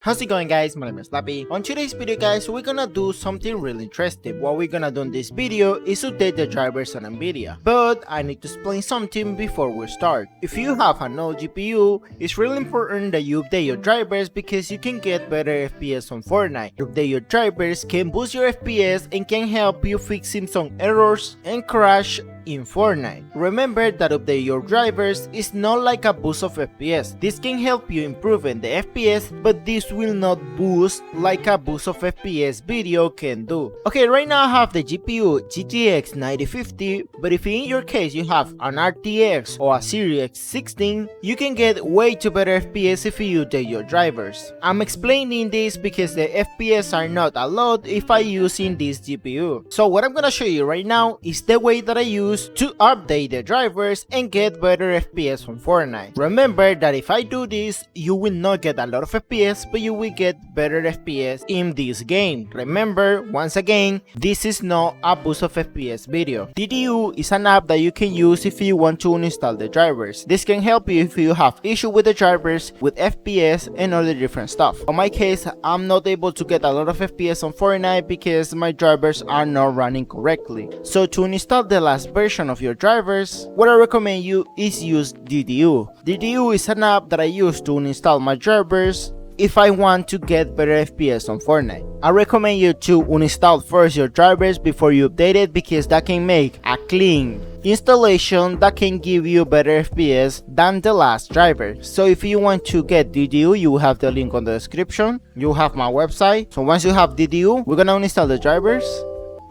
How's it going, guys? My name is Slapi. On today's video, guys, we're gonna do something really interesting. What we're gonna do in this video is update the drivers on Nvidia. But I need to explain something before we start. If you have an old GPU, it's really important that you update your drivers because you can get better FPS on Fortnite. Update your drivers can boost your FPS and can help you fixing some errors and crash in Fortnite. Remember that update your drivers is not like a boost of FPS. This can help you improving the FPS, but this will not boost like a boost of FPS video can do. Okay, right now I have the GPU GTX 9050, but if in your case you have an RTX or a Series X16, you can get way too better FPS if you update your drivers. I'm explaining this because the FPS are not allowed if I using this GPU. So what I'm gonna show you right now is the way that I use to update the drivers and get better FPS on Fortnite. Remember that if I do this, you will not get a lot of FPS, but you will get better FPS in this game. Remember, once again, this is not a boost of FPS video. DDU is an app that you can use if you want to uninstall the drivers. This can help you if you have issue with the drivers, with FPS and other different stuff. In my case, I'm not able to get a lot of FPS on Fortnite because my drivers are not running correctly. So to install the last version of your drivers, what I recommend you is use DDU. DDU is an app that I use to uninstall my drivers if I want to get better FPS on Fortnite. I recommend you to uninstall first your drivers before you update it because that can make a clean installation that can give you better FPS than the last driver. So if you want to get DDU, you will have the link on the description. You have my website. So once you have DDU, we're gonna uninstall the drivers.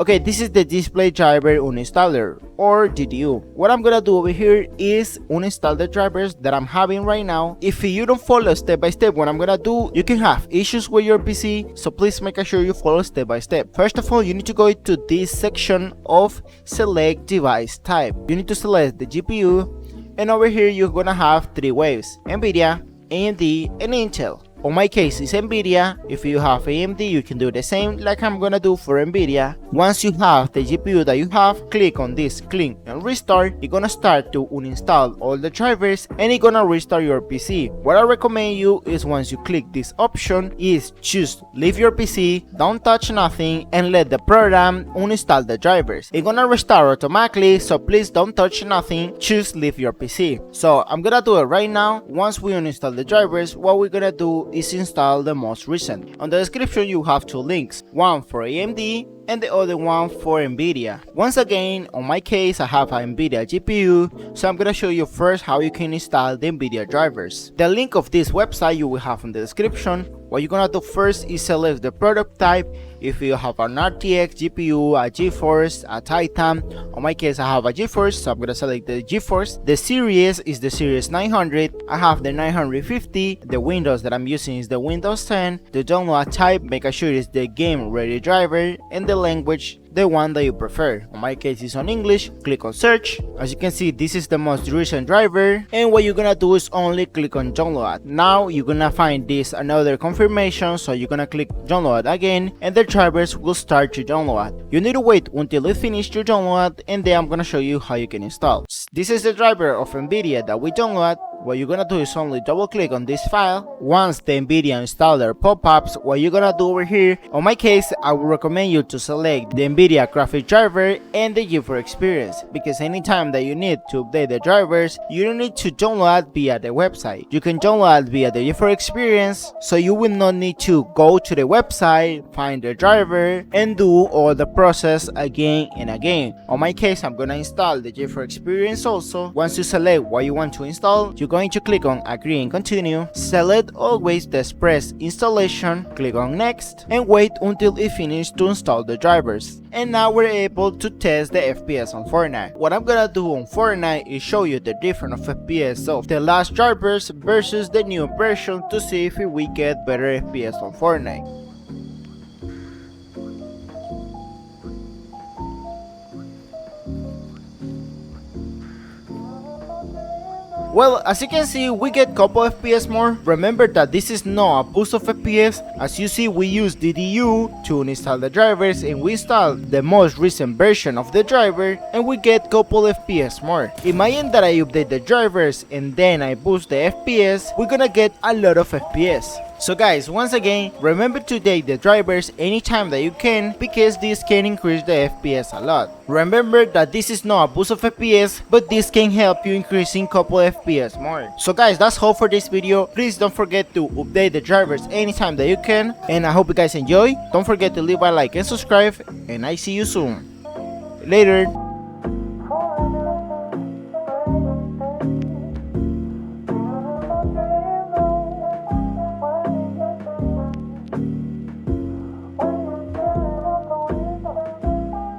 Okay, this is the display driver uninstaller or DDU. What I'm gonna do over here is uninstall the drivers that I'm having right now. If you don't follow step by step what I'm gonna do, you can have issues with your PC, so please make sure you follow step by step. First of all, you need to go to this section of select device type. You need to select the GPU, and over here you're gonna have three waves: Nvidia, AMD, and Intel. On my case, it's Nvidia. If you have AMD, you can do the same like I'm gonna do for Nvidia. Once you have the GPU that you have, click on this clean and restart. You're gonna start to uninstall all the drivers and it's gonna restart your PC. What I recommend you is once you click this option is just leave your PC, don't touch nothing, and let the program uninstall the drivers. It's gonna restart automatically, so please don't touch nothing, just leave your PC. So I'm gonna do it right now. Once we uninstall the drivers, what we're gonna do is install the most recent. On the description you have two links, one for AMD and the other one for Nvidia. Once again, on my case I have a Nvidia GPU, so I'm gonna show you first how you can install the Nvidia drivers. The link of this website you will have in the description. What you're gonna do first is select the product type. If you have an RTX GPU, a GeForce, a Titan, on my case I have a GeForce, so I'm gonna select the GeForce. The series is the Series 900. I have the 950. The Windows that I'm using is the Windows 10. The download type, make sure it's the game ready driver, and the language, the one that you prefer. In my case it's on English. Click on search. As you can see, this is the most recent driver, and what you're gonna do is only click on download. Now you're gonna find this another confirmation, so you're gonna click download again and the drivers will start to download. You need to wait until it finishes to download, and then I'm gonna show you how you can install. This is the driver of Nvidia that we download. What you're gonna do is only double click on this file. Once the Nvidia installer pop-ups, what you're gonna do over here, on my case I would recommend you to select the Nvidia graphic driver and the GeForce experience, because anytime that you need to update the drivers, you don't need to download via the website. You can download via the GeForce experience, so you will not need to go to the website, find the driver, and do all the process again and again. On my case, I'm gonna install the GeForce experience also. Once you select what you want to install, you're going to click on agree and continue. Select always the express installation, click on next, and wait until it finishes to install the drivers. And now we're able to test the FPS on Fortnite. What I'm gonna do on Fortnite is show you the difference of FPS of the last drivers versus the new version to see if we get better FPS on Fortnite. Well, as you can see, we get couple FPS more. Remember that this is not a boost of FPS. As you see, we use DDU to install the drivers, and we install the most recent version of the driver, and we get couple FPS more. Imagine that I update the drivers and then I boost the FPS, we're gonna get a lot of FPS. So guys, once again, remember to update the drivers anytime that you can, because this can increase the FPS a lot. Remember that this is not a boost of FPS, but this can help you increasing couple FPS more. So guys, that's all for this video. Please don't forget to update the drivers anytime that you can, and I hope you guys enjoy. Don't forget to leave a like and subscribe, and I see you soon. Later.